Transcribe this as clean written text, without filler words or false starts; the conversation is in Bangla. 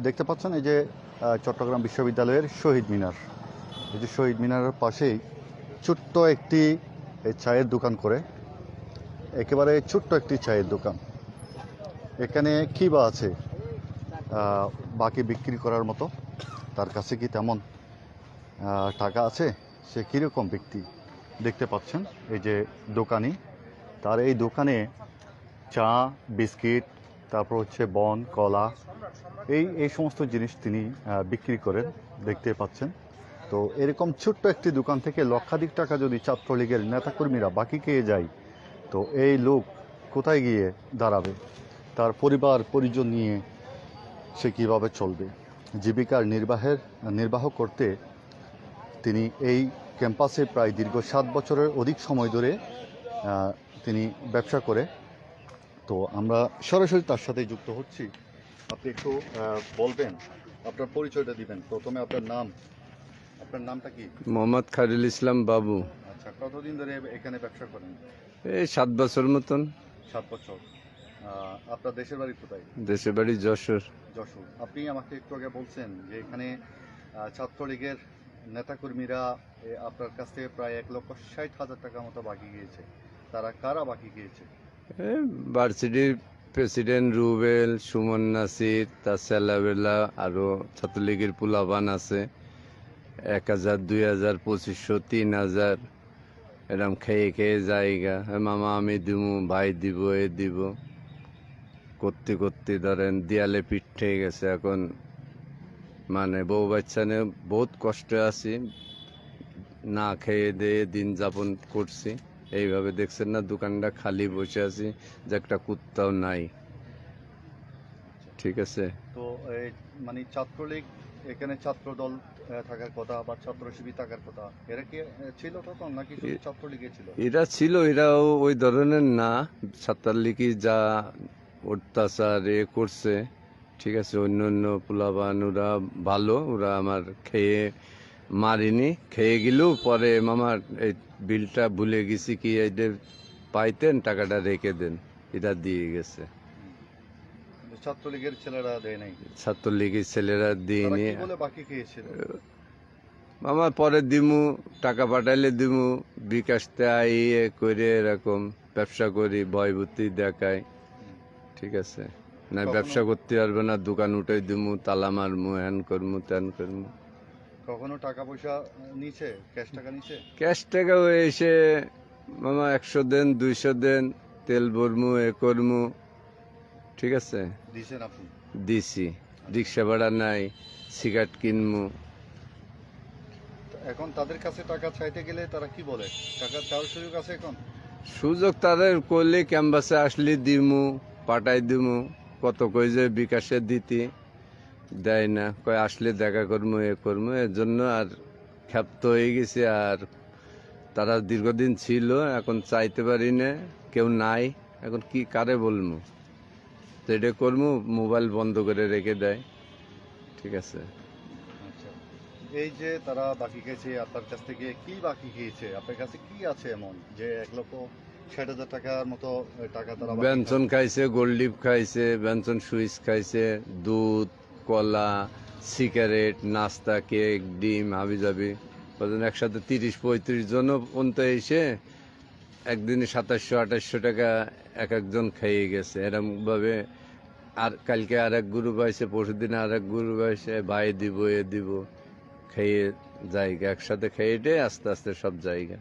দেখতে পাচ্ছেন এই যে চট্টগ্রাম বিশ্ববিদ্যালয়ের শহীদ মিনার। এই যে শহীদ মিনারের পাশেই ছোট্ট একটি চায়ের দোকান করে, একেবারে ছোট্ট একটি চায়ের দোকান। এখানে কী বা আছে বাকি বিক্রি করার মতো? তার কাছে কি তেমন টাকা আছে? সে কীরকম ব্যক্তি? দেখতে পাচ্ছেন এই যে দোকানি, তার এই দোকানে চা, বিস্কিট, তারপর হচ্ছে বন, কলা, এই সমস্ত জিনিস তিনি বিক্রি করেন, দেখতে পাচ্ছেন। তো এরকম ছোট্ট একটি দোকান থেকে লক্ষাধিক টাকা যদি ছাত্রলীগের নেতাকর্মীরা বাকি খেয়ে যায়, তো এই লোক কোথায় গিয়ে দাঁড়াবে? তার পরিবার পরিজন নিয়ে সে কীভাবে চলবে? জীবিকার নির্বাহ করতে তিনি এই ক্যাম্পাসে প্রায় দীর্ঘ 7 বছরের অধিক সময় ধরে তিনি ব্যবসা করে। তো আমরা সরাসরি তার সাথে যুক্ত হচ্ছি। আপনি একটু বলবেন, আপনার পরিচয়টা দিবেন। প্রথমে আপনার নামটা কি? মোহাম্মদ খায়রুল ইসলাম বাবু। আচ্ছা, কতদিন ধরে এখানে ব্যবসা করেন? এই 7 বছর মতন। 7 বছর। আপনার দেশের বাড়ি কোথায়? দেশের বাড়ি যশোর। যশোর। আপনি আমাকে একটু আগে বলছেন যে এখানে ছাত্রলীগের নেতাকর্মীরা আপনার কাছ থেকে প্রায় 1,60,000 টাকা মতো বাকি গিয়েছে। তারা কারা বাকি গিয়েছে? ভার্সিটির প্রেসিডেন্ট রুবেল, সুমন নাসির, তার সেলাবেলা, আরো ছাত্রলীগের পুলাবান আছে। 1,000, 2,000, 2,500, 3,000 এরম খেয়ে খেয়ে জায়গা। মামা আমি দিব, ভাই দিব, এ দিব করতে করতে ধরেন দেয়ালে পিঠ ঠেকে গেছে। এখন মানে বউ বাচ্চা নিয়ে বহুত কষ্টে আছি, না খেয়ে দিয়ে দিন যাপন করছি। এইভাবে দেখছেন না দোকানটা খালি বসে আছি, যে একটা কুত্তাও নাই। ঠিক আছে। তো মানে ছাত্রলীগ এখানে ছাত্র দল থাকার কথা বা ছাত্র শিবির থাকার কথা, এরা কি ছিল তখন নাকি শুধু ছাত্রলীগে ছিল? এরা ছিল, এরাও ওই ধরনের না। ছাত্রলীগই যা অত্যাচার করছে, ঠিক আছে। অন্য অন্য পোলাবান ওরা ভালো, ওরা আমার খেয়ে মারিনি। খেয়ে গেলেও পরে মামার এই বিলটা ভুলে গেছি, কি এদের পাইতেন টাকাটা রেখে দেন, এটা দিয়ে গেছে। ছাত্রলীগের ছেলেরা দেয় নাই? ছাত্রলীগের ছেলেরা দিইনি। বাকি খেয়েছিল মামা পরে দিমু, টাকা পাঠাইলে দিমু, বিকাশতে আইয়ে করে এরকম ব্যবসা করি, ভয়ভূতি দেখায়। ঠিক আছে না, ব্যবসা করতে পারবে না, দোকান উঠে দিমু, তালা মারমু, হ্যান করমু, ত্যান করমু। কখনো টাকা পয়সা নিছে? ক্যাশ টাকা নিছে? ক্যাশ টাকা এসে মামা 100 দেন, 200 দেন, তেল ভরমু, এ করমু। ঠিক আছে, দিছেন আপনি? দিছি। রিক্সা ভাড়া নাই, সিগারেট কিনমু। এখন তাদের কাছে টাকা চাইতে গেলে তারা কি বলে? টাকা চাওয়ার সুযোগ আছে এখন? সুযোগ তাদের করলে ক্যাম্পাসে আসলে দিমু, পাঠাই দিমু। কত কই যে বিকাশে দিতি, দেয় না, কয় আসলে দেখা করবো, এ করবো। এর জন্য আর ক্ষাপ্ত হয়ে গেছে। আর তারা দীর্ঘদিন ছিল, এখন চাইতে পারি না, কেউ নাই। এখন কি কারে বলবো? তো এটা করবো, মোবাইল বন্ধ করে রেখে দেয়। ঠিক আছে। আচ্ছা, এই যে তারা বাকি খেয়েছে আপনার কাছ থেকে, কি বাকি খেয়েছে? আপনার কাছে কি আছে এমন যে 1,60,000 টাকার মতো টাকা তারা ব্যঞ্জন খাইছে, গোল্ড লিপ খাইছে, ব্যঞ্জন সুইচ খাইছে, দুধ, কলা, সিগারেট, নাস্তা, কেক, ডিম, হাবি জাবি। একসাথে 30-35 জন পর্যন্ত এসে একদিনে 2700-2800 টাকা এক একজন খেয়ে গেছে এরকম ভাবে। আর কালকে আর এক গ্রুপ আছে, পরশু দিনে আর এক গ্রুপ আছে, ভাই দিব, এ দিব, খেয়ে জায়গা একসাথে খেয়ে আস্তে আস্তে সব জায়গা।